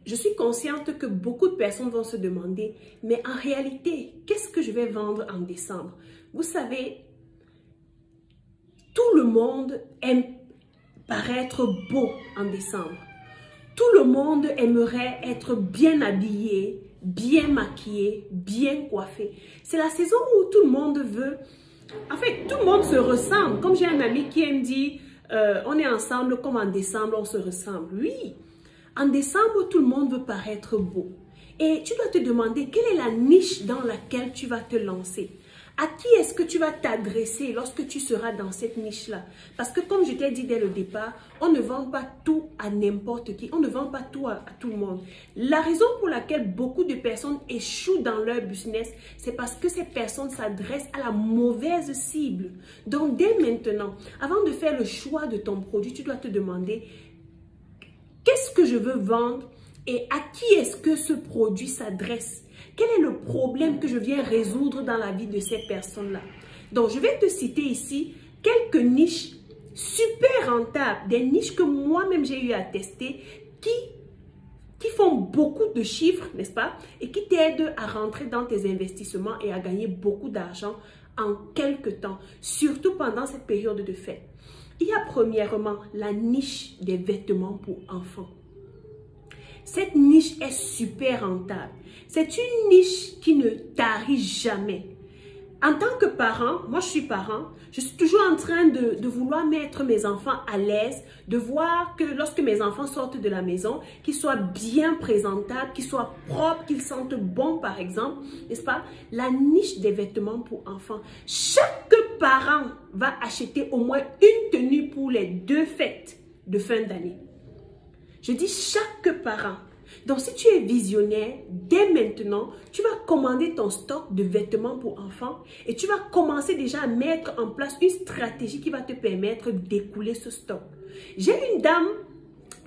je suis consciente que beaucoup de personnes vont se demander, mais en réalité, qu'est-ce que je vais vendre en décembre? Vous savez, tout le monde aime paraître beau en décembre. Tout le monde aimerait être bien habillé, bien maquillé, bien coiffé. C'est la saison où tout le monde veut... En fait, tout le monde se ressemble. Comme j'ai un ami qui me dit, on est ensemble comme en décembre, on se ressemble. Oui, en décembre, tout le monde veut paraître beau. Et tu dois te demander quelle est la niche dans laquelle tu vas te lancer. À qui est-ce que tu vas t'adresser lorsque tu seras dans cette niche-là? Parce que comme je t'ai dit dès le départ, on ne vend pas tout à n'importe qui. On ne vend pas tout à tout le monde. La raison pour laquelle beaucoup de personnes échouent dans leur business, c'est parce que ces personnes s'adressent à la mauvaise cible. Donc dès maintenant, avant de faire le choix de ton produit, tu dois te demander qu'est-ce que je veux vendre et à qui est-ce que ce produit s'adresse? Quel est le problème que je viens résoudre dans la vie de ces personnes-là? Donc, je vais te citer ici quelques niches super rentables, des niches que moi-même j'ai eu à tester, qui font beaucoup de chiffres, n'est-ce pas? Et qui t'aident à rentrer dans tes investissements et à gagner beaucoup d'argent en quelques temps, surtout pendant cette période de fête. Il y a premièrement la niche des vêtements pour enfants. Cette niche est super rentable. C'est une niche qui ne tarit jamais. En tant que parent, moi je suis parent, je suis toujours en train de vouloir mettre mes enfants à l'aise, de voir que lorsque mes enfants sortent de la maison, qu'ils soient bien présentables, qu'ils soient propres, qu'ils sentent bon par exemple, n'est-ce pas? La niche des vêtements pour enfants. Chaque parent va acheter au moins une tenue pour les 2 fêtes de fin d'année. Je dis chaque parent. Donc, si tu es visionnaire, dès maintenant, tu vas commander ton stock de vêtements pour enfants et tu vas commencer déjà à mettre en place une stratégie qui va te permettre d'écouler ce stock. J'ai une dame,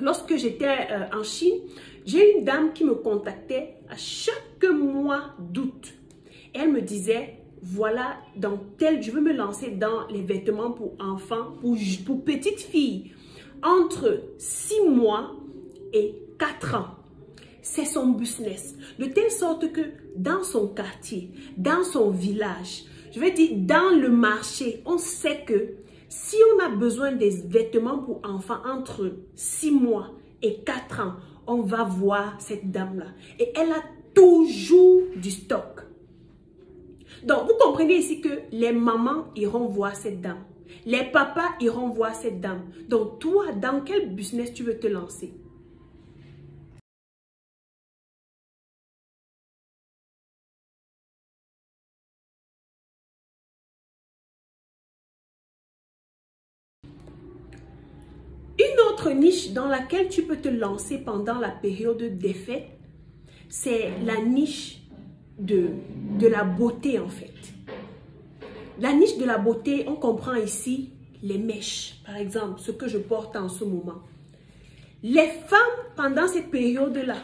lorsque j'étais en Chine, j'ai une dame qui me contactait à chaque mois d'août. Elle me disait, voilà, je veux me lancer dans les vêtements pour enfants, pour petites filles, entre 6 mois et 4 ans. C'est son business. De telle sorte que dans son quartier, dans son village, je vais dire dans le marché, on sait que si on a besoin des vêtements pour enfants entre 6 mois et 4 ans, on va voir cette dame-là. Et elle a toujours du stock. Donc, vous comprenez ici que les mamans iront voir cette dame. Les papas iront voir cette dame. Donc, toi, dans quel business tu veux te lancer? Une autre niche dans laquelle tu peux te lancer pendant la période des fêtes, c'est la niche de la beauté en fait. La niche de la beauté, on comprend ici les mèches, par exemple, ce que je porte en ce moment. Les femmes, pendant cette période-là,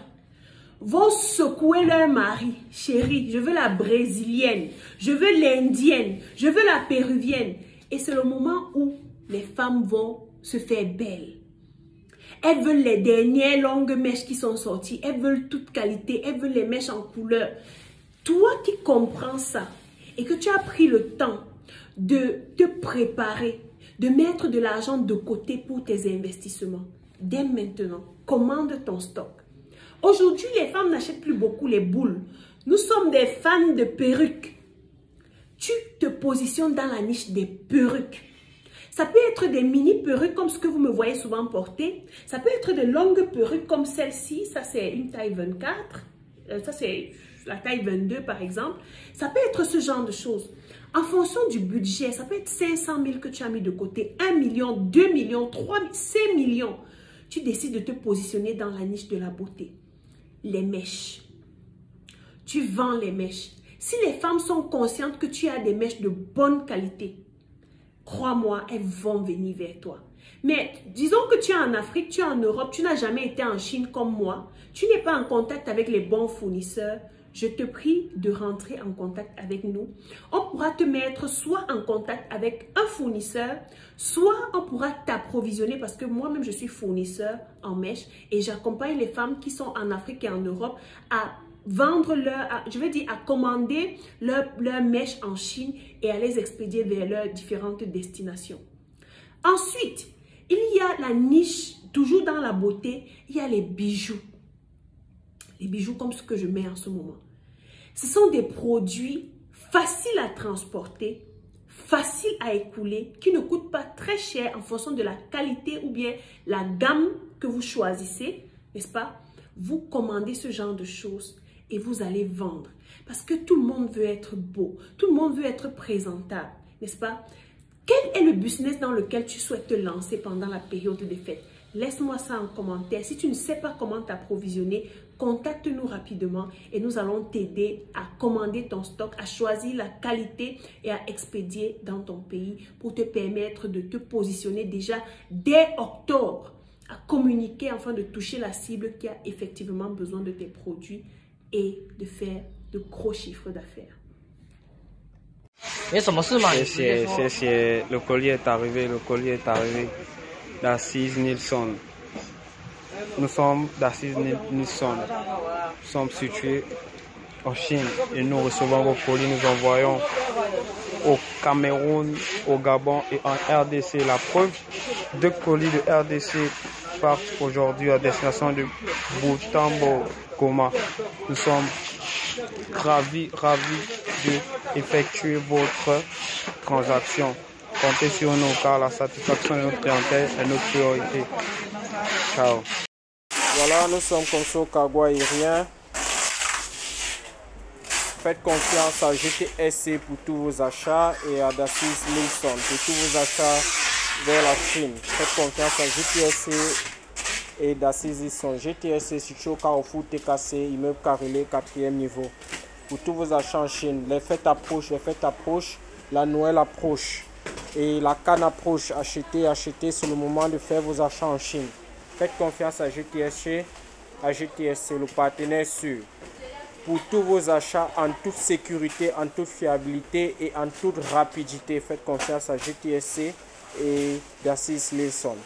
vont secouer leur mari. Chérie, je veux la brésilienne, je veux l'indienne, je veux la péruvienne. Et c'est le moment où les femmes vont se faire belles. Elles veulent les dernières longues mèches qui sont sorties. Elles veulent toute qualité. Elles veulent les mèches en couleur. Toi qui comprends ça et que tu as pris le temps de te préparer, de mettre de l'argent de côté pour tes investissements, dès maintenant, commande ton stock. Aujourd'hui, les femmes n'achètent plus beaucoup les boules. Nous sommes des fans de perruques. Tu te positionnes dans la niche des perruques. Ça peut être des mini perruques comme ce que vous me voyez souvent porter. Ça peut être de longues perruques comme celle-ci. Ça, c'est une taille 24. Ça, c'est la taille 22 par exemple. Ça peut être ce genre de choses. En fonction du budget, ça peut être 500 000 que tu as mis de côté. 1 million, 2 millions, 3 millions, 5 millions. Tu décides de te positionner dans la niche de la beauté. Les mèches. Tu vends les mèches. Si les femmes sont conscientes que tu as des mèches de bonne qualité, crois-moi, elles vont venir vers toi. Mais disons que tu es en Afrique, tu es en Europe, tu n'as jamais été en Chine comme moi. Tu n'es pas en contact avec les bons fournisseurs. je te prie de rentrer en contact avec nous. On pourra te mettre soit en contact avec un fournisseur, soit on pourra t'approvisionner parce que moi-même, je suis fournisseur en mèche et j'accompagne les femmes qui sont en Afrique et en Europe à vendre à commander leurs mèches en Chine et à les expédier vers leurs différentes destinations. Ensuite, il y a la niche, toujours dans la beauté, il y a les bijoux. Les bijoux comme ce que je mets en ce moment. Ce sont des produits faciles à transporter, faciles à écouler, qui ne coûtent pas très cher en fonction de la qualité ou bien la gamme que vous choisissez, n'est-ce pas? Vous commandez ce genre de choses et vous allez vendre. Parce que tout le monde veut être beau, tout le monde veut être présentable, n'est-ce pas? Quel est le business dans lequel tu souhaites te lancer pendant la période des fêtes? Laisse-moi ça en commentaire. Si tu ne sais pas comment t'approvisionner, contacte-nous rapidement et nous allons t'aider à commander ton stock, à choisir la qualité et à expédier dans ton pays pour te permettre de te positionner déjà dès octobre, à communiquer afin de toucher la cible qui a effectivement besoin de tes produits et de faire de gros chiffres d'affaires. Le collier est arrivé, d'Assise Nilsson. Nous sommes d'Assise Nilsson. Nous sommes situés en Chine et nous recevons vos colis, nous envoyons au Cameroun, au Gabon et en RDC. La preuve, 2 colis de RDC partent aujourd'hui à destination de Butembo, Goma. Nous sommes ravis d'effectuer votre transaction. Comptez sur nous car la satisfaction de notre clientèle est notre priorité. Ciao. Voilà, nous sommes comme ça au cargo aérien. Faites confiance à GTSC pour tous vos achats et à Dassis Nilsson pour tous vos achats vers la Chine. Faites confiance à GTSC et Dassis Nilsson. GTSC situé au Carrefour TKC, immeuble Carrelé, 4e niveau. Pour tous vos achats en Chine, les fêtes approchent, la Noël approche. Et la canne approche, achetez, c'est le moment de faire vos achats en Chine. Faites confiance à GTSC, le partenaire sûr. Pour tous vos achats en toute sécurité, en toute fiabilité et en toute rapidité, faites confiance à GTSC et Dassis Nilsson.